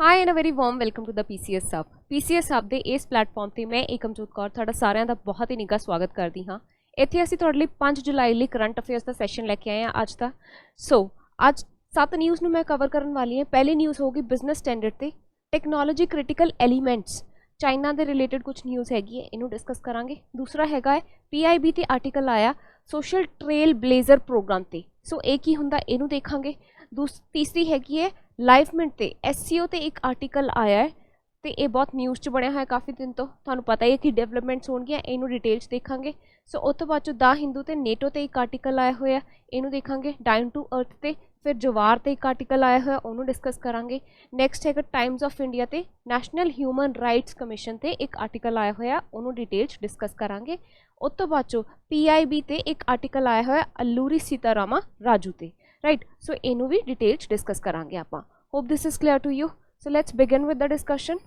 High and a very warm welcome to the PCS hub. PCS hub के इस platform पर मैं एकमजोत कौर तुहाडा सारिਆਂ ਦਾ बहुत ही निघा स्वागत करती हाँ। इत्थे असीं तुहाडे लई 5 जुलाई लई करंट अफेयर्स का सैशन लैके आए हैं अज का। अज 7 न्यूज़ मैं कवर करने वाली है। पहली न्यूज़ होगी बिजनेस स्टैंडर्ड ते टैक्नोलॉजी क्रिटिकल एलीमेंट्स चाइना के रिलेटेड कुछ न्यूज़ हैगी है, इनू डिस्कस करांगे। दूसरा हैगा है PIB ते आर्टिकल आया सोशल ट्रेल ब्लेजर प्रोग्राम ते, सो एक ही हुंदा इनू देखांगे। तीसरी हैगी है लाइव मिनट ते SEO ते एक आर्टिकल आया है तो ये बहुत न्यूज़ च बनया है काफ़ी दिन तो, थानू पता ही है कि डेवलपमेंट्स होणगियां, इनू डिटेल्स देखांगे। सो उस तो बाद द हिंदू ते नेटो ते एक आर्टिकल आया होया, इनू देखांगे। डाउन टू अर्थ ते फिर जवार ते एक आर्टिकल आया होया, उन्होंने डिस्कस करांगे। नैक्सट है टाइम्स ऑफ इंडिया ते नैशनल ह्यूमन राइट्स कमीशन ते एक आर्टिकल आया होया, उन्होंने डिटेल्स डिस्कस करांगे। उस तो बाद PIB ते एक आर्टिकल आया होया अल्लूरी सीतारामा राजू ते, राइट। सो इनू भी डिटेल्स डिस्कस करांगे आपां। Hope this is clear to you. So let's begin with the discussion.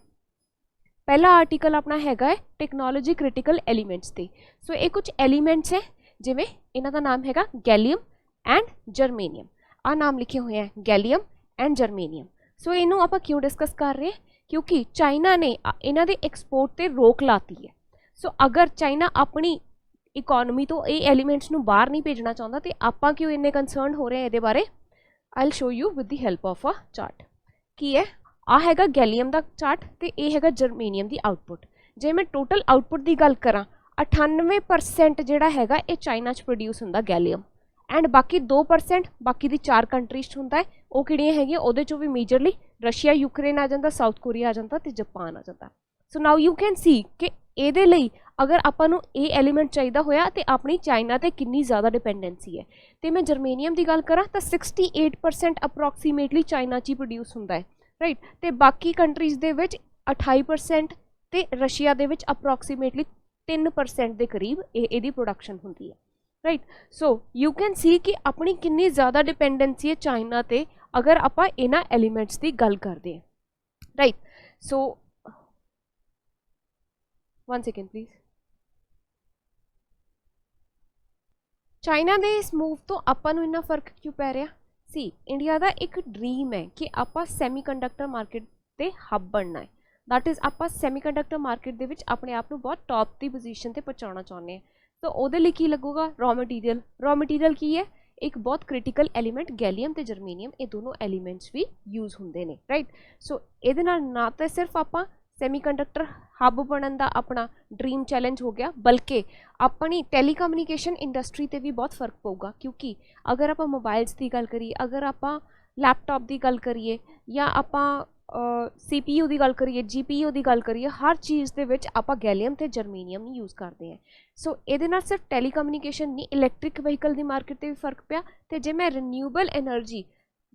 पहला आर्टिकल अपना हैगा है टैक्नोलॉजी क्रिटिकल एलीमेंट्स ते। सो ये कुछ एलीमेंट्स हैं जिमें इन्हां दा नाम हैगा गैलियम एंड जर्मेनियम। आ नाम लिखे हुए हैं गैलियम एंड जर्मेनियम। सो इनू आप क्यों डिस्कस कर रहे हैं, क्योंकि चाइना ने इन्हां दे एक्सपोर्ट ते रोक लाती है। सो अगर चाइना अपनी इकोनॉमी तो ये एलीमेंट्स नू बाहर नहीं भेजना चाहता तो आप क्यों इन्ने कंसर्न हो रहे हैं ये बारे। I will show you with the help of a chart. की है आ हैगा गैलियम का चार्ट तो यह हैगा जर्मेनियम की आउटपुट। जे मैं टोटल आउटपुट की गल करा 98% जोड़ा हैगा ये चाइना प्रोड्यूस होंदा गैलियम, एंड बाकी 2% बाकी दी 4 कंट्रीज होंदा है। वो किहड़ियां हैगियां उहदे चों भी मेजरली रशिया यूक्रेन आ जाता, साउथ कोरिया आ जाता तो जापान आ जाता। So now you can see कि ਇਹਦੇ ਲਈ अगर ਆਪਾਂ ਨੂੰ ਇਹ एलीमेंट चाहिए होया तो अपनी चाइना ते कितनी ज़्यादा डिपेंडेंसी है। तो मैं जर्मेनियम की गल करा तो 68% अप्रोक्सीमेटली चाइना च ही प्रोड्यूस होंदा है, राइट। तो बाकी कंट्रीज़ दे विच 28% ते रशिया दे विच अप्रोक्सीमेटली 3% के करीब ये प्रोडक्शन होंदी है, right. So you can see कि अपनी कितनी ज़्यादा डिपेंडेंसी है चाइना ते अगर आप इन्हां एलीमेंट्स की गल करते हैं, right. So one second please. China के इस मूव तो आपां नूं इन्ना फर्क क्यों पै रहा सी। इंडिया का एक ड्रीम है कि आप सैमीकंडक्टर मार्केट के हब बनना है। दैट इज़ आप सैमीकंडक्टर मार्केट के अपने आप को बहुत टॉप की पोजीशन पर पहुँचाना चाहते हैं। तो वो लिए की लगूगा रॉ मटीरियल। रॉ मटीरियल की है एक बहुत क्रिटिकल एलीमेंट गैलियम तो जर्मेनियम, ये दोनों एलीमेंट्स भी यूज़ होंगे हैं, राइट। सो ये ना तो सिर्फ आप सैमीकंडक्टर हब बनने का अपना ड्रीम चैलेंज हो गया, बल्कि अपनी टैलीकम्यूनिकेशन इंडस्ट्री ते भी बहुत फर्क पऊगा। क्योंकि अगर आप मोबाइल्स की गल करिए, अगर आप लैपटॉप की गल करिए, या आप CPU की गल करिए, GPU की गल करिए, हर चीज़ के आप गैलियम तो जर्मेनियम ही यूज़ करते हैं। सो ये सिर्फ टैलीकम्यूनिकेशन नहीं, इलैक्ट्रिक व्हीकल की मार्केट पर भी फर्क पिया। तो जे मैं रिन्यूएबल एनर्जी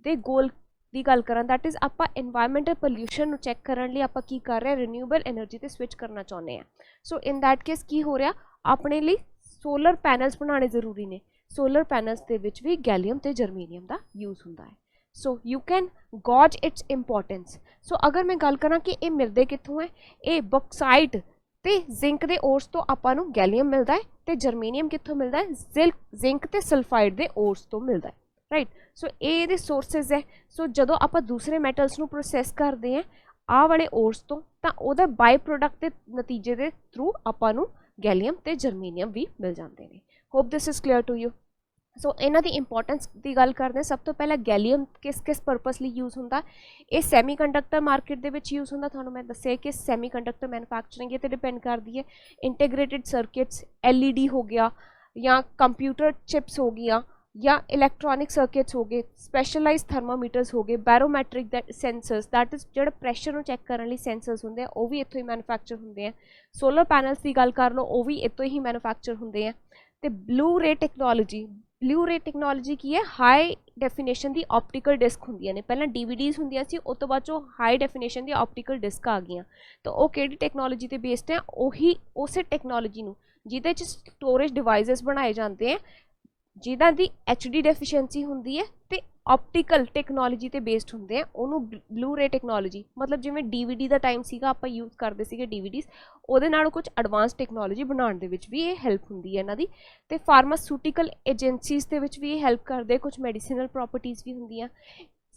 के गोल की गल करा, दैट इज़ आप एनवायरमेंटल पोल्यूशन चैक करने लिए आप की कर रहे हैं, रिन्यूएबल एनर्जी ते स्विच करना चाहते हैं। सो इन दैट केस की हो रहा अपने लिए सोलर पैनल्स बनाने जरूरी ने। सोलर पैनल्स के विच भी गैलियम ते जर्मेनियम का यूज़ होंदा है। So you can gauge its importance. So अगर मैं गल करा कि ये मिलते कितों है, ये बॉक्साइट ते जिंक के ओर्स तो आपां नूं गैलियम मिलता है, तो जर्मेनियम कितों मिलता है, जिंक ते सल्फाइड के ओर्स तो मिलता है, राइट। सो ये सोर्सिज है। सो जो आप दूसरे मैटल्स नूं प्रोसैस करते हैं आ वाले ओर्स तो बाय प्रोडक्ट के नतीजे के थ्रू आपां नूं गैलियम ते जर्मेनियम भी मिल जाते हैं। Hope this is clear to you. So इन्हां दी इंपॉर्टेंस की गल करते हैं। सब तो पहला गैलियम किस किस पर्पस लिए यूज़ होंदा, ये सैमीकंडक्टर मार्केट दे विच यूज़ होंदा। तुहानूं मैं दस्सिआ कि सैमीकंडक्टर मैन्युफैक्चरिंग ये डिपेंड करती है। इंटीग्रेटेड सर्किट्स LED हो गया, या कंप्यूटर चिप्स हो गया, या इलैक्ट्रॉनिक सर्किट्स हो गए, स्पैशलाइज थर्मामीटर्स हो गए, बैरोमैट्रिक सेंसर्स दैट इज़ जो प्रैशर को चैक करने सेंसर्स होंगे वो भी इतों ही मैन्युफैक्चर होंगे हैं। सोलर पैनल्स की गल कर लो, वो भी इतों ही मैन्युफैक्चर होंगे हैं। तो ब्लू रे टेक्नोलॉजी की है हाई डेफिनेशन की ऑप्टिकल डिस्क होंगे ने। पहले DVDs होंगे सी, उस तो बाद जो हाई डेफिनेशन की ऑप्टिकल डिस्क आ गई। तो वो कि टेक्नोलॉजी पर बेस्ड है, उही उस टेक्नोलॉजी में जिहदे स्टोरेज डिवाइसिस बनाए जाते हैं जिदा दी HD डेफिशिएंसी होंदी है, तो ऑप्टिकल टेक्नोलॉजी ते बेस्ड होंगे हैं। उन्होंने ब्लू रे टेक्नोलॉजी मतलब जिवें DVD का टाइम सीगा आप यूज़ करते थे DVDs, उहदे नालों कुछ एडवांस टेक्नोलॉजी बनाने दे विच भी ये हेल्प होंदी है इन्हां दी। ते फार्मासूटिकल एजेंसीज़ दे विच भी ये हेल्प करते, कुछ मैडिसिनल प्रॉपर्टीज़ भी होंदियां।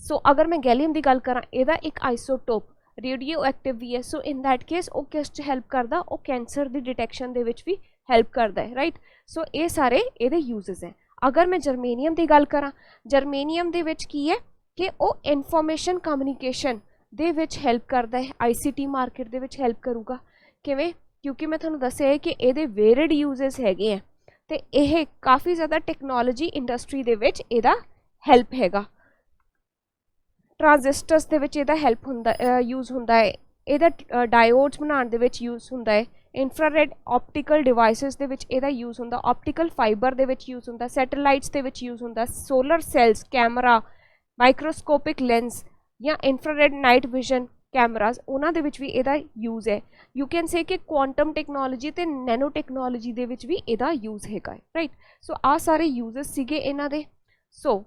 सो अगर मैं गैलियम की गल करा, इहदा एक आइसोटोप रेडियो एक्टिव भी है। सो इन दैट केस वो किस च हेल्प करदा, वो कैंसर की डिटेक्शन दे विच भी हेल्प करता है, राइट। सो ये सारे ये यूजेस हैं। अगर मैं जर्मेनियम की गल करा, जर्मेनियम दे विच की है कि वो इनफॉर्मेशन कम्युनिकेशन दे विच हेल्प करता है, ICT मार्केट दे विच हेल्प करूगा। किवें? क्योंकि मैं तुहानूं दस्सिया है कि ये वेरिड यूजेस हैगे हैं, तो यह काफ़ी ज़्यादा टैक्नोलॉजी इंडस्ट्री दे विच इहदा हेल्प हैगा। ट्रांजिस्टर्स दे विच इहदा हेल्प हुंदा यूज़ हुंदा है, इहदा डायोड्स बनाउण दे विच यूज़ हुंदा है, इंफ्रारेड ऑप्टिकल डिवाइसिस दे विच इहदा यूज़ हुंदा, ऑप्टिकल फाइबर दे विच यूज़ हुंदा, सैटेलाइट्स दे विच यूज़ हुंदा, solar cells, camera, microscopic lens या इंफ्रारेड नाइट विजन कैमराज उन्हां दे विच भी इहदा यूज़ है। यू कैन से कि क्वांटम टैक्नोलॉजी ते नैनो टैक्नोलॉजी दे विच भी इहदा यूज़ हैगा, राइट। सो आ सारे यूजेस सीगे इन्हां दे। So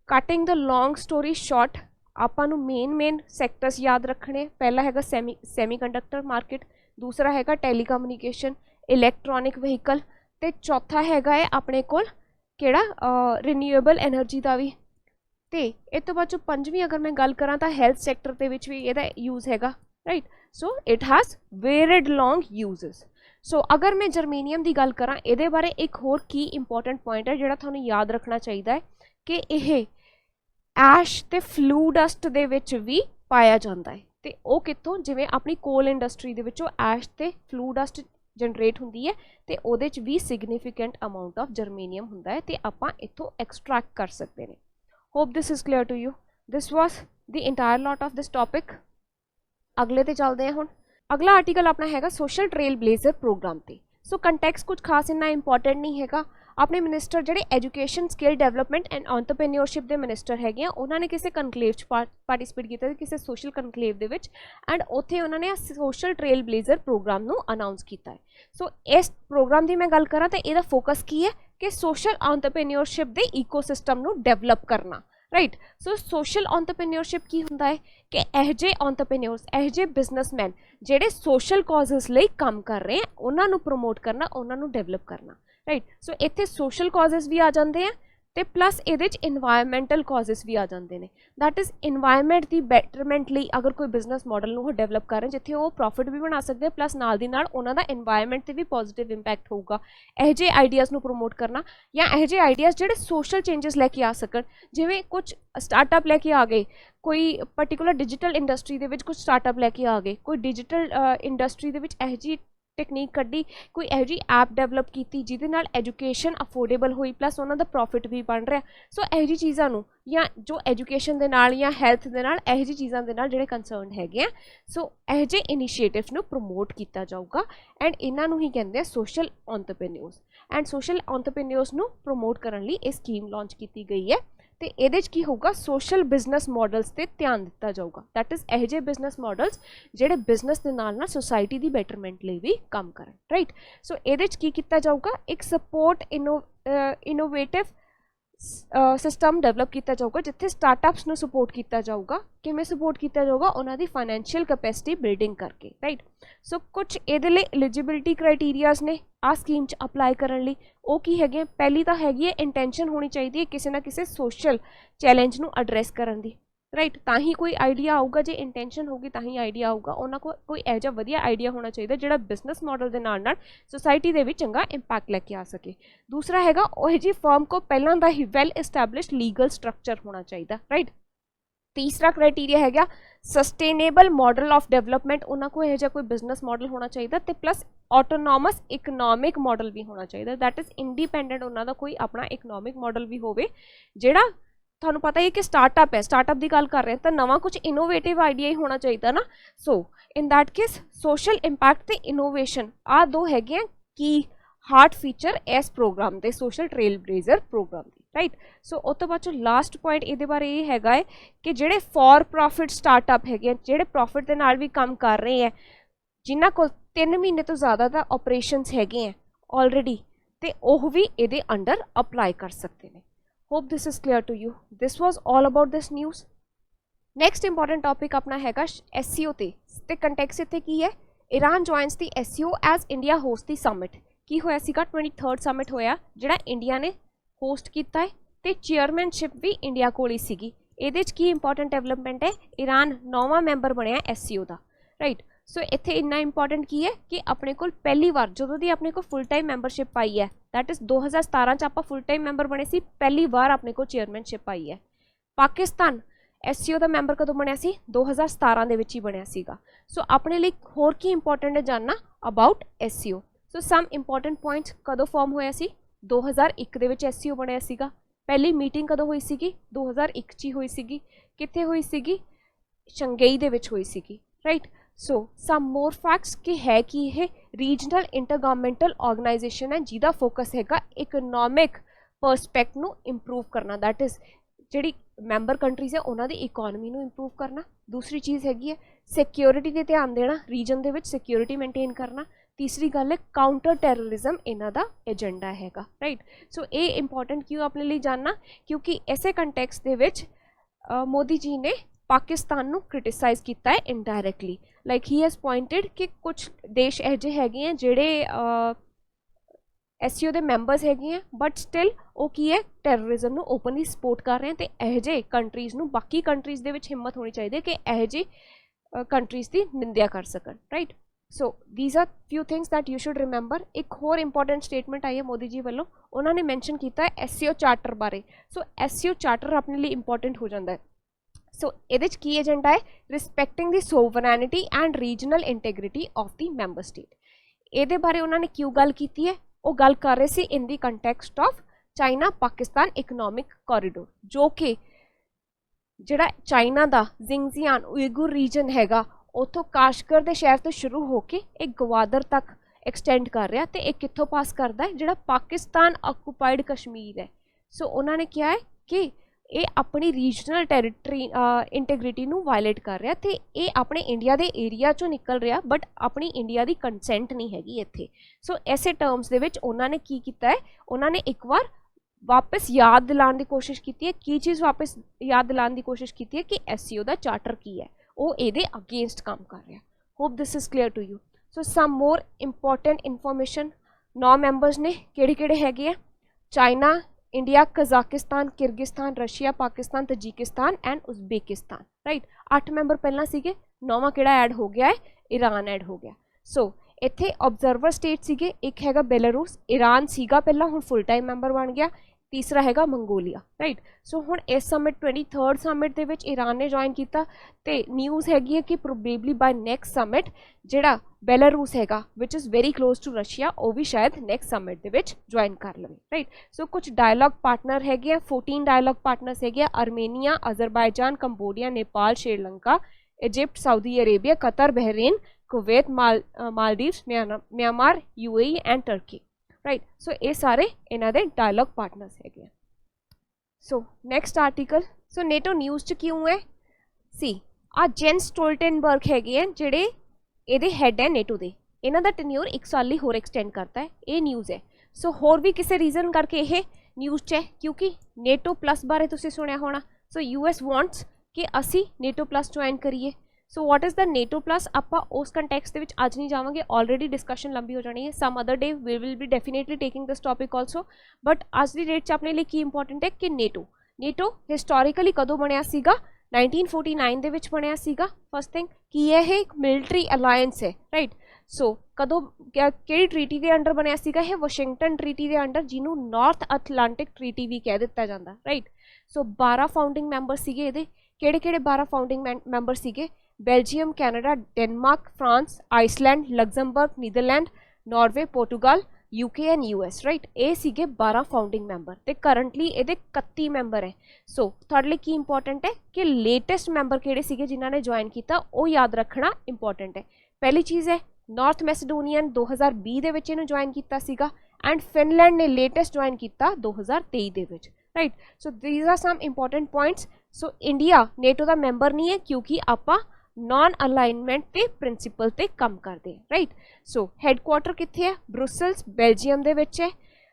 cutting the long story short, आपां नूं मेन सैक्टर्स याद रखने। पहला हैगा सैमीकंडक्टर मार्केट, दूसरा हैगा टैलीकम्यूनिकेशन, इलैक्ट्रॉनिक व्हीकल, ते चौथा हैगा है अपने कोल किहड़ा रिन्यूएबल एनर्जी का भी। तो इस तो बाद पंजवीं अगर मैं गल करा तो हैल्थ सैक्टर के भी इहदा यूज़ हैगा, right. So it has varied long uses. So अगर मैं जर्मेनियम की गल करा, ये बारे एक होर की इंपॉर्टेंट पॉइंट है जिहड़ा तुहानूं याद रखना चाहिए है कि यह ऐश ते फ्लू डस्ट दे विच भी पाया जाता है। तो वह कित्थों, जिवें अपनी कोल इंडस्ट्री दे विचों ऐश ते फ्लू डस्ट जनरेट होंदी है, तो उहदे च भी सिग्निफिकेंट अमाउंट ऑफ जर्मेनियम होंदा है, तो आपां इत्थों एक्सट्रैक्ट कर सकते हैं। Hope this is clear to you. This was the entire lot of this topic. अगले ते चलते हैं हुण। अगला आर्टिकल अपना हैगा सोशल ट्रेल ब्लेजर प्रोग्राम ते। सो कंटैक्स कुछ खास इन्ना इंपॉर्टेंट नहीं हैगा। अपने मिनिस्टर जिहड़े education skill development and entrepreneurship के मिनिस्टर हैगे आ, उन्होंने किसी कनकलेव पार्टिसिपेट किया, किसी social conclave they which, and उत्थे उन्होंने सोशल ट्रेल ब्लेजर प्रोग्राम नूं अनाउंस किया है। सो इस प्रोग्राम की मैं गल करा तो यदा फोकस की है कि सोशल एंटरप्रेन्योरशिप के ईकोसिस्टम नूं डेवलप करना, राइट। सो सोशल एंटरप्रेन्योरशिप की हुंदा है कि यह जे एंटरप्रेन्योर्स, यह जे बिजनेसमैन जिहड़े सोशल कॉजेस लई काम कर रहे हैं, उन्हां नूं प्रमोट करना, उन्हां नूं डेवलप करना, राइट। सो इत्थे सोशल कॉजेस भी आ जाते हैं, तो प्लस ये इन्वायरमेंटल कॉजेस भी आ जाते हैं। दैट इज़ इन्वायरमेंट की बैटरमेंट लिए अगर कोई बिजनेस मॉडल वो डेवलप कर रहे हैं जिथे वो प्रॉफिट भी बना सकते हैं, प्लस नाल दी नाल उन्हां दा इन्वायरमेंट ते भी पॉजिटिव इंपैक्ट होगा। यह जे आइडियाज़ नूं प्रमोट करना, या यह जे आइडियाज़ जिहड़े सोशल चेंजेस लैके आ सकन, जिवें कुछ स्टार्टअप लैके आ गए, कोई पर्टिकुलर डिजिटल इंडस्ट्री दे विच कुछ स्टार्टअप लैके आ गए, कोई डिजिटल इंडस्ट्री दे विच यह जी टेक्नीक कड्डी, कोई यह जी ऐप डेवलप की जिहदे नाल एजुकेशन अफोर्डेबल हुई, प्लस उन्होंने प्रॉफिट भी बन रहा। सो यह जी चीज़ों या जो एजुकेशन के नाल या हैल्थ के नाल यह जी चीज़ों के नाल जिहड़े कंसर्न हैगे, सो यह जे इनिशिएटिव्स नूं प्रमोट किया जाऊगा, एंड इन्हां ही कहते हैं social entrepreneurs. And social entrepreneurs नूं प्रमोट करने लिए यह स्कीम लॉन्च की गई है। तो ये की होगा सोशल बिजनेस मॉडल्स से ध्यान दिता जाऊगा। दैट इज़ यह जे बिजनेस मॉडल्स जिहड़े बिजनेस के नाल ना सोसाइटी की बैटरमेंट लिए भी काम करन, राइट। सो ये की किया जाऊगा, एक सपोर्ट इनोवेटिव सिस्टम डेवलप किया जाऊगा जिथे स्टार्टअप्स नूं सपोर्ट किया जाऊगा। किवें सपोर्ट किया जाऊगा, उन्हां दी फाइनैंशियल कैपेसिटी बिल्डिंग करके, राइट। सो कुछ ये एलिजिबिलिटी क्राइटेरियाज ने आ स्कीम च अप्लाई करने लई, वो की है, पहली तो हैगी है इंटेंशन होनी चाहिए किसी ना किसी सोशल चैलेंज नूं एड्रैस करन दी, राइट। ताही कोई आइडिया आऊगा, जो इंटेंशन होगी ताही आइडिया आऊगा। उन्होंने को कोई यह जा वधिया आइडिया होना चाहिए जिहड़ा बिजनेस मॉडल के नाल नाल सोसाइटी दे विच चंगा इंपैक्ट लैके आ सके। दूसरा हैगा वह जी फर्म को पहलां दा ही वैल एस्टैबलिश्ड लीगल स्ट्रक्चर होना चाहिए, राइट। तीसरा क्राइटेरिया है सस्टेनेबल मॉडल ऑफ डेवलपमेंट, उन्होंने को यह कोई बिजनेस मॉडल होना चाहिए, तो प्लस ऑटोनॉमस इकनॉमिक मॉडल भी होना चाहिए। दैट इज़ इंडिपेंडेंट उन्होंने कोई अपना इकनॉमिक मॉडल भी होवे, जिहड़ा थानू पता है कि स्टार्टअप है, स्टार्टअप की गल कर रहे हैं तो नवा कुछ इनोवेटिव आइडिया ही होना चाहिए ना। So in that case social impact ते इनोवेशन आ दो हैगे की हार्ट फीचर इस प्रोग्राम के सोशल ट्रेल ब्लेजर प्रोग्राम की, राइट। सो उस तो बाद लास्ट पॉइंट ये बारे ये हैगा है कि जिहड़े फॉर प्रॉफिट स्टार्टअप हैगे, जिहड़े प्रॉफिट के नाल भी काम कर रहे हैं, जिन्हां कोल 3 महीने तो ज़्यादा दा ऑपरेशंस हैगे हैं ऑलरेडी, तो वह भी ये अंडर अप्लाई कर सकते हैं। Hope this is clear to you. This was all about this news. Next important topic अपना हैगा SCO ते कंटैक्स इत्थे की है, Iran joins the SCO as India host the summit. की होया सीगा 23rd समिट होया जिहड़ा इंडिया ने होस्ट किया है, ते चेयरमैनशिप भी इंडिया कोल ही सीगी। ਇਹਦੇ 'ਚ ਕੀ ਇੰਪੋर्टेंट डेवलपमेंट है, ईरान 9वां मैंबर बनया SCO का, राइट। सो इत्थे इन्ना इंपॉर्टेंट की है कि अपने को पहली बार जो दी अपने को फुल टाइम मैंबरशिप आई है, दैट इज़ 2017 च आप फुल टाइम मैंबर बने सी, पहली बार अपने को चेयरमैनशिप आई है। पाकिस्तान SCO का मैंबर कदों बनया सी, 2017 दे विच ही बनया सीगा। सो अपने लिए होर की इंपॉर्टेंट है जानना about SCO। So some important points कदों फॉर्म होया सी, 2001 दे विच SCO बनया सीगा। पहली मीटिंग कदों हुई सीगी, 2001 च ही हुई सीगी। कित्थे हुई सीगी, शंघई दे विच हुई सीगी, राइट। सो सम मोर फैक्ट्स कि है कि यह रीजनल इंटरगवर्नमेंटल ऑर्गेनाइजेशन है जिहदा फोकस हैगा इकनॉमिक परस्पैक्ट नू इंप्रूव करना, दैट इज़ जिहड़ी मैंबर कंट्रीज़ है उन्हां दी इकोनॉमी नू इंप्रूव करना। दूसरी चीज़ हैगी है सिक्योरिटी ते ध्यान देना, रीजन दे विच सिक्योरिटी मेनटेन करना। तीसरी गल है काउंटर टैररिज्म इन्हां दा एजेंडा हैगा, राइट। सो ये इंपॉर्टेंट क्यों अपने लिए जानना, क्योंकि ऐसे कंटैक्स्ट दे विच मोदी जी ने पाकिस्तान नू क्रिटिसाइज़ किया है इनडायरैक्टली, लाइक ही हैज़ पॉइंटेड कि कुछ देश ਇਹੋ ਜਿਹੇ ਹੈਗੇ हैं ਜਿਹੜੇ SCO ਦੇ ਮੈਂਬਰਸ ਹੈਗੇ हैं बट स्टिल ਉਹ ਕੀ ਹੈ ਟੈਰਰਿਜ਼ਮ ਨੂੰ ਓਪਨਲੀ ਸਪੋਰਟ ਕਰ ਰਹੇ हैं। ਤੇ ਇਹੋ ਜਿਹੇ ਕੰਟਰੀਜ਼ ਨੂੰ ਬਾਕੀ ਕੰਟਰੀਜ਼ ਦੇ ਵਿੱਚ ਹਿੰਮਤ ਹੋਣੀ ਚਾਹੀਦੀ ਹੈ ਕਿ ਇਹੋ ਜਿਹੇ ਕੰਟਰੀਜ਼ ਦੀ ਨਿੰਦਿਆ ਕਰ ਸਕਣ, right. So these are few things that you should remember। एक होर इंपॉर्टेंट स्टेटमेंट आई है मोदी जी वालों, उन्होंने मैंशन किया है SCO चार्टर बारे। सो SCO चार्टर अपने लिए इंपॉर्टेंट हो जाता है। सो ये की एजेंडा है respecting the sovereignty and regional integrity of the member state. ये बारे उन्होंने क्यों गल की है, वो गल कर रहे थे in the context of China Pakistan economic corridor, जो कि जिहड़ा चाइना का जिंगजियान उइगुर रीजन हैगा उतों काशगर के शहर तो शुरू होकर एक गवादर तक एक्सटेंड कर रहा, तो एक कितों पास करता है जिहड़ा पाकिस्तान ऑक्यूपाइड कश्मीर है। सो उन्होंने कहा है कि ये अपनी रीजनल टैरिटरी इंटैग्रिटी नू वायलेट कर रहा, तो ये अपने इंडिया के एरिया चों निकल रहा बट अपनी इंडिया की कंसेंट नहीं हैगी इत्थे। सो ऐसे टर्म्स दे विच उन्होंने की कीता है, उन्होंने एक बार वापस याद दिलाने की कोशिश की है। की चीज़ वापस याद दिलाने की कोशिश की है कि SCO का चार्टर की है, वो ये अगेंस्ट काम कर रहा। Hope this is clear to you. So some more important information, 9 members ने किहड़े हैगे है, China, India, Kazakhstan, Kyrgyzstan, Russia, Pakistan, Tajikistan and Uzbekistan, right. 8 member पहला सीगे, 9वां किहड़ा ऐड हो गया है, ईरान ऐड हो गया। सो इत्थे ऑब्जर्वर स्टेट सीगे, एक हैगा बेलारूस, ईरान सीगा पहला हुण फुल टाइम मैंबर बन गया, तीसरा हैगा मंगोलिया, राइट। सो हुण इस समिट 23rd समिट दे विच ईरान ने ज्वाइन किया, तो न्यूज़ हैगी है कि प्रोबेबली बाय नैक्सट समिट जिहड़ा बेलारूस हैगा which is very close to Russia, वो भी शायद नैक्सट समिट दे विच ज्वाइन कर लवे, राइट। सो कुछ डायलॉग पार्टनर हैगे, 14 डायलॉग पार्टनर्स हैगे, Armenia, Azerbaijan, Cambodia, Nepal, Sri Lanka, Egypt, Saudi Arabia, Qatar, Bahrain, Kuwait, Maldives, Myanmar, UAE and Turkey, right. So ये सारे इन्हां दे डायलॉग पार्टनर्स हैगे। सो नैक्सट आर्टिकल, सो नेटो न्यूज़ च क्यों है सी आ जेंस स्टोल्टनबर्ग हैगे हैं जिहड़े ਇਹਦੇ ਹੈਡ है नेटो ਦੇ, इन्हां दा टेन्योर 1 साल ਲਈ ਹੋਰ एक्सटेंड करता है, ये न्यूज़ है। सो होर भी किसी रीजन करके ये न्यूज़ च है, क्योंकि नेटो प्लस बारे तुसीं सुनिया होना। सो US वांट्स कि असी नेटो प्लस ज्वाइन करिए। So what is the NATO plus, आपां उस कंटैक्स्ट दे विच अज नहीं जावांगे, ऑलरेडी डिस्कशन लंबी हो जानी है। Some other day we will be definitely taking this topic also, but अज की डेट च अपने लिए की इंपॉर्टेंट है कि नेटो हिस्टोरिकली कदों बनिया सीगा, 1949 दे विच बनिया सीगा। फर्स्ट थिंग कि यह एक मिलिटरी अलायंस है, राइट। सो कदों किहड़ी ट्रीटी के अंडर बनिया सीगा, यह वाशिंगटन ट्रीटी के अंडर, जिन्हों नॉर्थ अटलांटिक ट्रीटी भी कह दिता जाता, राइट। सो 12 फाउंडिंग मैंबर सीगे इहदे, किहड़े 12 फाउंडिंग मैंबर सीगे, Belgium, Canada, Denmark, France, Iceland, Luxembourg, Netherlands, Norway, Portugal, UK and US, right. ये सीगे 12 फाउंडिंग मैंबर, तो करंटली ये 31 मैंबर है। सो थर्डली की इंपॉर्टेंट है कि लेटेस्ट मैंबर किहड़े सीगे जिन्होंने ने ज्वाइन किया, वो याद रखना इंपॉर्टेंट है। पहली चीज़ है नॉर्थ मैसेडोनियन 2020 दे विच इहनूं ज्वाइन किया सीगा, एंड फिनलैंड ने लेटेस्ट ज्वाइन किया 2023 दे विच, right. So these are some important points. So India NATO का मैंबर नहीं है क्योंकि आपां नॉन अलाइनमेंट के प्रिंसीपल ते काम करते हैं, राइट। सो हैडक्वार्टर कित्थे है, ब्रुसल्स, बेल्जियम दे विच है।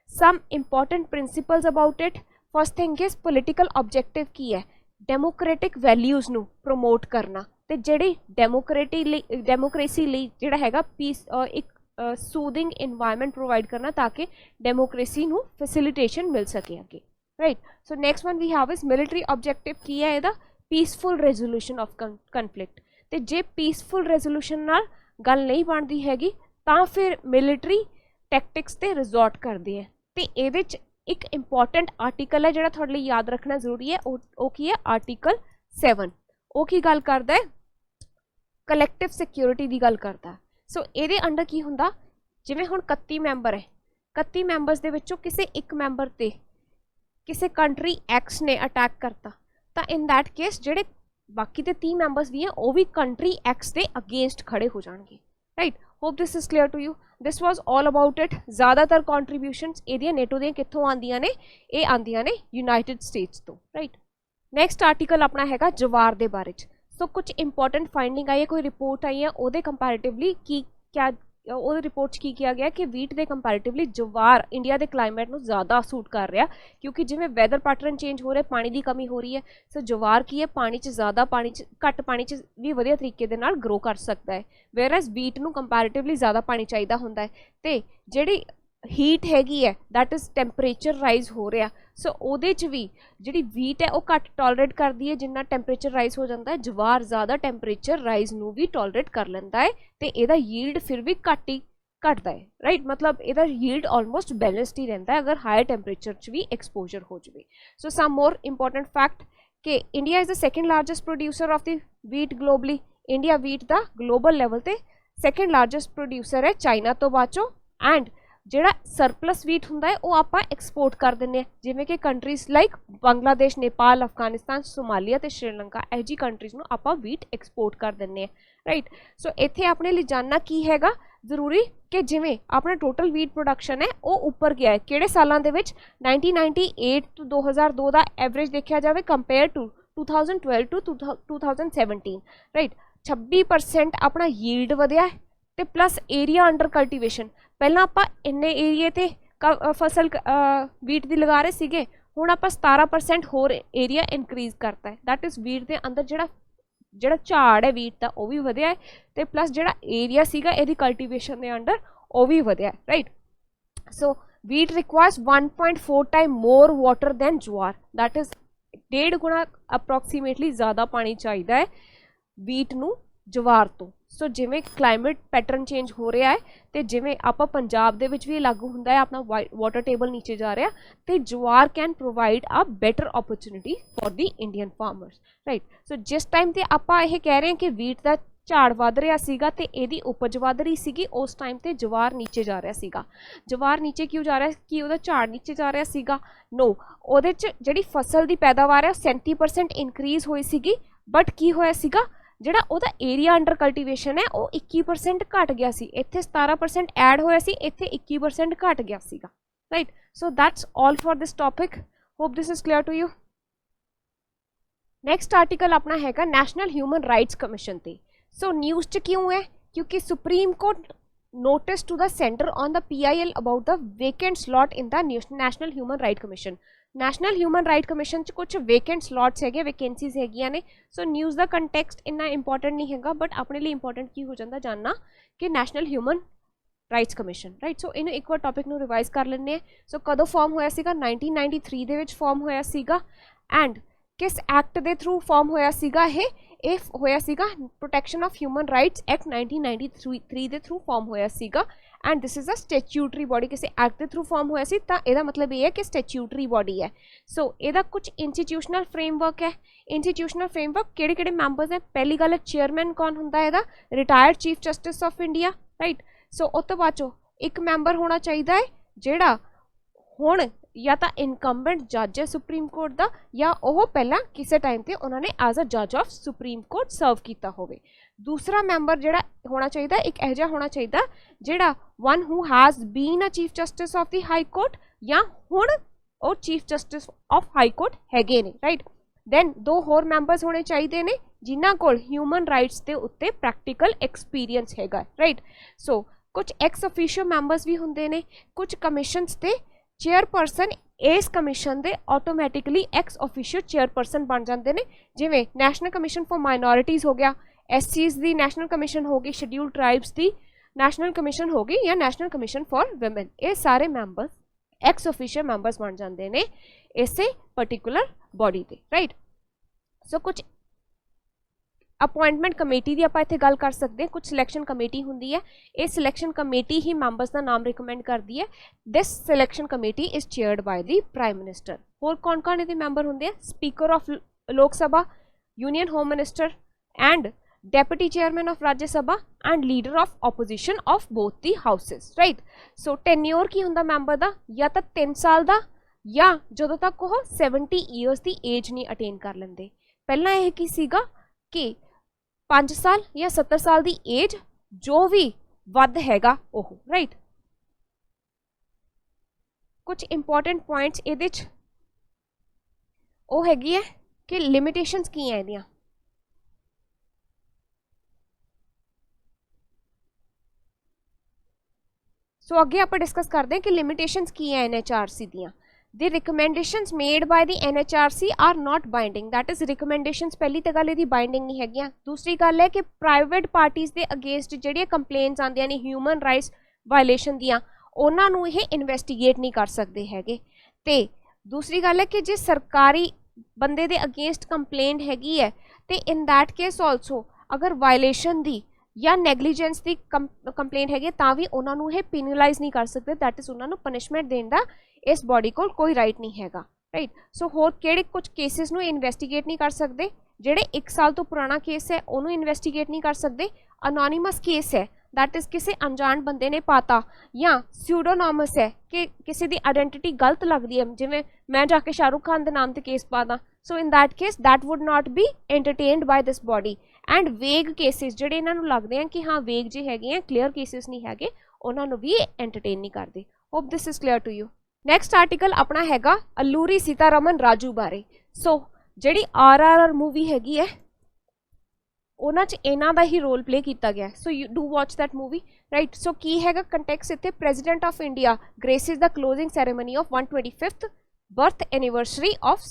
Some important principles about it, first thing is political objective की है, डेमोक्रेटिक वैल्यूज़ नू प्रमोट करना, तो जिहड़ी डेमोक्रेसी लई जिहड़ा हैगा पीस एक सूदिंग इन्वायरमेंट प्रोवाइड करना ताकि डेमोक्रेसी नू फैसिलिटेशन मिल सके अगे, right. So next one we have is military objective की है इहदा पीसफुल रेजोल्यूशन ऑफ कन्फ्लिक्ट। तो जे पीसफुल रेजोल्यूशन नाल गल नहीं बनती हैगी तां फिर मिलिटरी टैक्टिक्स ते रिजॉर्ट करते हैं। तो ये एक इंपॉर्टेंट आर्टिकल है जिहड़ा तुहाडे लई याद रखना जरूरी है, वो की है आर्टिकल 7। वो की गल करदा है, कलैक्टिव सिक्योरिटी की गल करता है। सो ये अंडर की हुंदा, जिवें हुण 31 मैंबर है, 31 मैंबरस दे विचों किसी एक मैंबर ते किसी कंट्री एक्स ने अटैक करता, तो इन दैट केस जिहड़े बाकी दे 30 मैंबरस भी हैं वो भी कंट्री एक्स के अगेंस्ट खड़े हो जाएंगे। Right, hope this is clear to you. This was all about it. ज़्यादातर कॉन्ट्रीब्यूशनस ये नेटो दी कित्थों आंदियां ने, ये आंदियां ने यूनाइटेड स्टेट्स तो। राइट, नैक्सट आर्टिकल अपना हैगा जवार दे बारे च। सो कुछ इंपॉर्टेंट फाइंडिंग आई है, कोई रिपोर्ट आई है, वो कंपैरेटिवली की क्या वो रिपोर्ट की किया गया कि वीट के कंपैरेटिवली जवार इंडिया के क्लाइमेट में ज़्यादा सूट कर रहा, क्योंकि जिमें वैदर पैटर्न चेंज हो रहे, पानी की कमी हो रही है। सो जवार की है पानी च ज़्यादा, पानी च घट पानी च भी वधिया तरीके दे नाल ग्रो कर सकता है, वेयर एज वीट नूं कंपैरेटिवली ज़्यादा पानी चाहिदा हुंदा है। तो जिहड़ी हीट हैगी है दैट इज़ टैंपरेचर राइज हो रहा, सो उहदे च भी जिहड़ी वीट है वो घट टॉलरेट करती है जिन्ना टैंपरेचर राइज हो जाता है। जवार ज़्यादा टैंपरेचर राइज नूं भी टॉलरेट कर लैंदा है, तो इहदा यील्ड फिर भी घट ही घटता है। राइट, मतलब इहदा यील्ड ऑलमोस्ट बैलेंस्ड ही रहता है अगर हायर टैंपरेचर च भी एक्सपोजर हो जाए। सो सम मोर इंपॉर्टेंट फैक्ट कि India is the second largest producer of the wheat globally. India wheat का ग्लोबल लैवल पर सेकेंड लार्जेस्ट प्रोड्यूसर है चाइना तो बाद चों। एंड जिहड़ा सरप्लस वीट हुंदा है वो आपां एक्सपोर्ट कर दिंदे, जिवें कि countries like Bangladesh, Nepal, Afghanistan, Somalia ते श्रीलंका, यह जी कंट्रीज़ नूं आपां वीट एक्सपोर्ट कर दिंदे हैं। राइट, सो इत्थे अपने लिए जानना की हैगा जरूरी कि जिवें अपना टोटल वीट प्रोडक्शन है वो उपर गया है किहड़े सालां दे विच 1998 तो 2002 का एवरेज देखा जाए कंपेयर टू 2012 टू 2017। राइट, 26% अपना यील्ड वधिया है, तो प्लस एरिया अंडर कल्टीवेशन। पहला आप इन्ने एरिए ते फसल वीट की लगा रहे सीगे, हुण आप 17% होर एरिया इनक्रीज करता है। दैट इज़ वीट के अंदर जिहड़ा झाड़ है वीट का वो भी वधिया है, तो प्लस जिहड़ा एरिया सीगा इहदी कल्टीवेशन के अंडर वो भी वधिया है। Right, so wheat requires 1.4 time more water than jowar, that is 1.5 गुणा अप्रोक्सीमेटली ज़्यादा पानी चाहिए है वीट नूं जवार तो। सो जिमें क्लाइमेट पैटर्न चेंज हो रहा है, तो जिमें आप पंजाब दे विच भी लागू हुंदा है, अपना वाटर टेबल नीचे जा रहा, तो jowar can provide a better opportunity for the Indian farmers. Right, so जिस टाइम ते आप यह कह रहे हैं कि वीट का झाड़ वध रहा सीगा ते इहदी उपज वध रही सीगी, उस टाइम ते जवार नीचे जा रहा सीगा। जवार नीचे क्यों जा रहा है कि उहदा झाड़ नीचे जा रहा सीगा? नो, उहदे च जिहड़ी फसल की पैदावार है 37% इनक्रीज होई सीगी, बट की होया सीगा जिहड़ा उहदा एरिया अंडर कल्टीवेशन है वो 21% घट गया सी। इत्थे 17% ऐड होया सी, इत्थे 21% घट गया सीगा। Right, so that's all for this topic, hope this is clear to you. Next article अपना हैगा नैशनल ह्यूमन राइट्स कमीशन ते। सो न्यूज़ च क्यों है? क्योंकि supreme court notice to the centre on the PIL about the vacant slot in the national human right commission. National human right commission च कुछ vacant slots है, वेकेंसीज हैगियां ने। सो न्यूज़ का कंटैक्सट इन्ना इंपॉर्टेंट नहीं हैगा, बट अपने लिए इंपॉर्टेंट की हो जाता जानना कि national human rights commission. Right, so इन्हें एक बार टॉपिक नूं रिवाइज कर लेने हैं। सो कदों फॉर्म होया सीगा? 1993 दे विच फॉर्म होया सीगा। एंड किस एक्ट के थ्रू फॉर्म होया सीगा? ये होया सीगा protection of human rights act 1993 के थ्रू फॉर्म होया सीगा। And this is a statutory body, किसी एक्ट के थ्रू फॉर्म होया सी, तां इहदा मतलब ये है कि स्टैट्यूटरी बॉडी है। सो इहदा कुछ इंस्टीट्यूशनल फ्रेमवर्क है। इंस्टीट्यूशनल फ्रेमवर्क किहड़े मैंबर्स हैं? पहली गल है चेयरमैन कौन हुंदा है इहदा? Retired chief justice of India. Right, so उस तो बाद चो एक मैंबर होना चाहिए है जिहड़ा हुण या तो इनकम्बेंट जज है सुप्रीम कोर्ट का, या वह पहला किसी टाइम पर उन्होंने एज अ जज ऑफ सुप्रीम कोर्ट सर्व किया होवे। दूसरा मैंबर जिहड़ा होना चाहिए एक एह जिहा होना चाहिए जिहड़ा one who has been a chief justice of the high court, या हुण वो chief justice of high court हैगे ने। राइट, दैन 2 होर मैंबर्स होने चाहिए ने जिन्हां कोल ह्यूमन राइट्स के उत्ते प्रैक्टिकल एक्सपीरियंस हैगा। राइट, सो कुछ एक्स ऑफिशियो मैंबर्स भी हुंदे ने। कुछ कमीशनस ते चेयरपर्सन इस कमीशन दे ऑटोमैटिकली एक्स ऑफिशियो चेयरपर्सन बन जाते हैं, जिमें नैशनल कमीशन फॉर माइनॉरिटीज़ हो गया, SCs दी नैशनल कमीशन होगी, शेड्यूल्ड ट्राइब्स दी नैशनल कमीशन होगी, या नैशनल कमीशन फॉर वुमेन। ये सारे मैंबर्स एक्स ऑफिशियल मैंबरस बन जाते हैं इसे पर्टिकुलर बॉडी ते, राइट। सो कुछ अपॉइंटमेंट कमेटी की आप इत्थे गल कर सकते हैं, कुछ सिलैक्शन कमेटी होंदी है, ये सिलैक्शन कमेटी ही मैंबरस का नाम रिकमेंड करती है। This selection committee is chaired by the prime minister. होर कौन कौन ये मैंबर होंगे हैं? स्पीकर ऑफ लोक सभा, union home minister and deputy chairman of राज्य सभा and leader of opposition of both the houses, right. So tenure की होंदा मैंबर का, या तो 3 साल का या जो तक वो 70 ईयर्स की एज नहीं अटेन कर लेंगे। पहला यह की सीगा कि 5 साल या 70 साल की एज जो भी वध हैगा ओह, राइट। कुछ इंपॉर्टेंट पॉइंट्स ये वो हैगी है कि लिमिटेशंस की है इहदियां। सो अगे आप डिस्कस करते हैं कि लिमिटेशंस की है NHRC दियां। The recommendations made by the NHRC are not binding, that is recommendations पहली तो गल बाइंडिंग नहीं हैगियां। दूसरी गल है कि प्राइवेट पार्टीज के अगेंस्ट जिहड़ियां कंप्लेंट्स आंदियां ने ह्यूमन राइट्स वायलेशन दियां उन्हां नूं ये इन्वेस्टिगेट नहीं कर सकते हैगे। ते दूसरी गल है कि जे सरकारी बंदे दे अगेंस्ट कंप्लेंट हैगी है तो इन दैट केस ऑल्सो अगर वायलेशन दी या नैगलीजेंस की कंप्लेंट हैगी तां भी उन्होंने ये पीनलाइज नहीं कर सकते, दैट इज उन्होंने पनिशमेंट देने का इस बॉडी को कोई राइट नहीं हैगा, राइट। सो होर किहड़े कुछ केसिस नूं इन्वेस्टिगेट नहीं कर सकते, जिहड़े 1 साल तो पुराना केस है उन्होंने इन्वेस्टिगेट नहीं कर सकते। अनोनीमस केस है दैट इज़ किसी अनजान बंदे ने पाता, या स्यूडोनॉमस है कि किसी की आइडेंटिटी गलत लगती है, जिवें मैं जाके शाहरुख खान के नाम से केस पा दा, so in that case that would not be entertained by this body. And vague cases जिहड़े इन्हां नूं लगदे हैं कि हाँ वेग जे हैगे हैं, क्लीयर केसिस नहीं हैगे, उन्हां नूं भी एंटरटेन नहीं करते। Hope this is clear to you. Next article अपना हैगा अल्लूरी सीतारमन राजू बारे। सो जिहड़ी RRR मूवी हैगी है उन्हां च इन्हां दा ही रोल प्ले किया गया, so you do watch that movie, right. So की हैगा कंटैक्स इत्थे President of India graces the closing ceremony of 125th birth anniversary of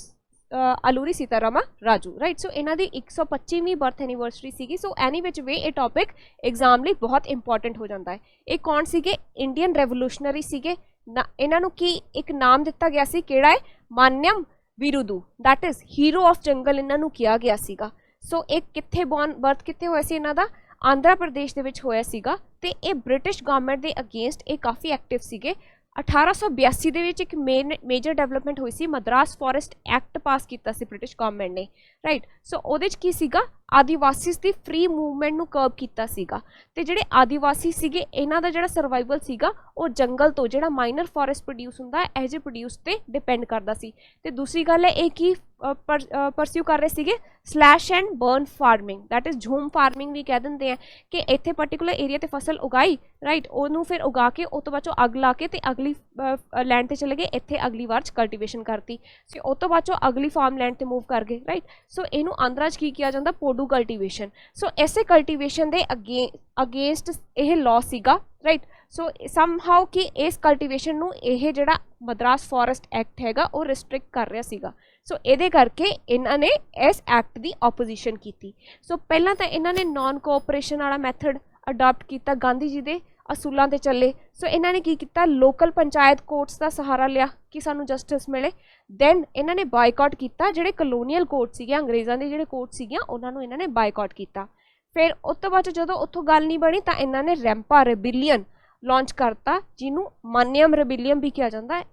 Alluri Sitaraman Raju, right. So इन्हां दी 125वीं बर्थ एनिवर्सरी सीगी। सो एनी विच वे ये टॉपिक एग्जाम लई बहुत इंपॉर्टेंट हो जाता है। ये कौन सीगे? इंडियन रेवोल्यूशनरी सीगे। इन्हां नूं की एक नाम दिता गया सी, किहड़ा है? मान्यम वीरुदू, दैट इज हीरो ऑफ जंगल इन्हां नूं किया गया सीगा। सो एक कित्थे बर्थ कित्थे होया सी इन्हां दा? आंध्रा प्रदेश दे विच होया सीगा ते ये ब्रिटिश गवर्नमेंट दे अगेंस्ट ये काफ़ी एक्टिव सीगे। 1882 दे विच एक मेजर डेवलपमेंट हुई सी, मद्रास फॉरेस्ट एक्ट पास किया सी ब्रिटिश गवर्नमेंट ने, राइट। सो उहदे च की सीगा? आदिवासीज़ दी फ्री मूवमेंट नूं कर्ब किया सीगा ते जिहड़े आदिवासी सीगे इन्हां दा जिहड़ा सर्वाइवल सीगा वो जंगल तो जिहड़ा माइनर फॉरेस्ट प्रोड्यूस हुंदा है एज ए प्रोड्यूस ते डिपेंड करदा सी। ते दूसरी गल है एक ही परस्यू कर रहे सीगे slash and burn farming, that is झूम फार्मिंग भी कह देंगे हैं कि इत्थे पर्टिकुलर एरिया ते फसल उगाई, राइट, ओनू फिर उगा के उस तो बाद अग ला के ते अगली लैंड ते चले गए, इत्थे अगली बार कल्टीवेशन करती, सो उस तो बाद अगली फार्म लैंड ते मूव कर गए, राइट। सो इनू आंध्रा च की किया जाता? पोडू कल्टीवेशन। सो ऐसे कल्टीवेशन दे अगेंस्ट यह लॉ सीगा, राइट। सो समहाउ कि इस कल्टीवेशन नू यह जिहड़ा मद्रास फॉरेस्ट एक्ट हैगा वो रिस्ट्रिक्ट कर रहा सीगा। सो ये करके इन्हों ने इस एक्ट की ऑपोजिशन की। सो पहला तो इन्होंने नॉन कोऑपरेशन वाला मैथड अडॉप्ट किया, गांधी जी के असूलों ते चले। सो इन्होंने की किया? लोकल पंचायत कोर्ट्स का सहारा लिया कि सानू जस्टिस मिले। दैन इन्होंने बायकॉट किया जिहड़े कलोनीअल कोर्ट सीगे, अंग्रेज़ों के जिहड़े कोर्ट सीगे उन्होंने इन्होंने बायकॉट किया। फिर उस तो बाद जो उत्थों गल नहीं बनी तो इन्होंने रैंपा रेबिलियन लॉन्च करता, जिन्हों मान्यम रेबिलियन भी कहा जाता है,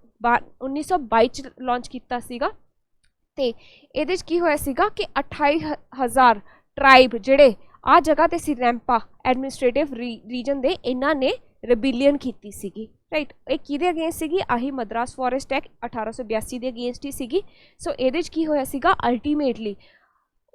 1922 लॉन्च किया सीगा। ते इहदे च की होया सीगा कि 28,000 ट्राइब जिहड़े आ जगह ते सी रैंपा एडमिनिस्ट्रेटिव रीजन दे इन्हां ने रेबिलियन की सीगी, राइट। एक किहदे अगेंस्ट सीगी? आही मद्रास फॉरेस्ट एक्ट 1882 के अगेंस्ट ही सीगी। सो इहदे च की होया सीगा अल्टीमेटली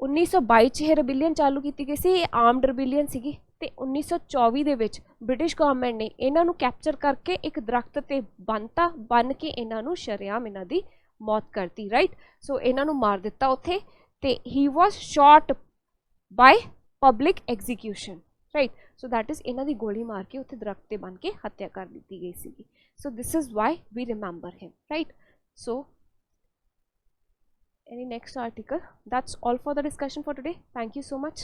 1922 यह रेबिलियन चालू की गई सी, आर्मड रेबिलियन सीगी। ते 1924 दे विच ब्रिटिश गवर्नमेंट ने इन्हां नूं कैप्चर करके एक दरख्त ते बनता, बन के इन्हां नूं शरेआम इन्हां दी मौत करती, राइट। सो इन्हां नूं मार दिता उत्थे ते he was shot by public execution, right. So that is इन्हां दी गोली मार के उत्थे दरख्त ते बन के हत्या कर दी गई सीगी। So this is why we remember him, right. So any next article? That's all for the discussion for today. Thank you so much.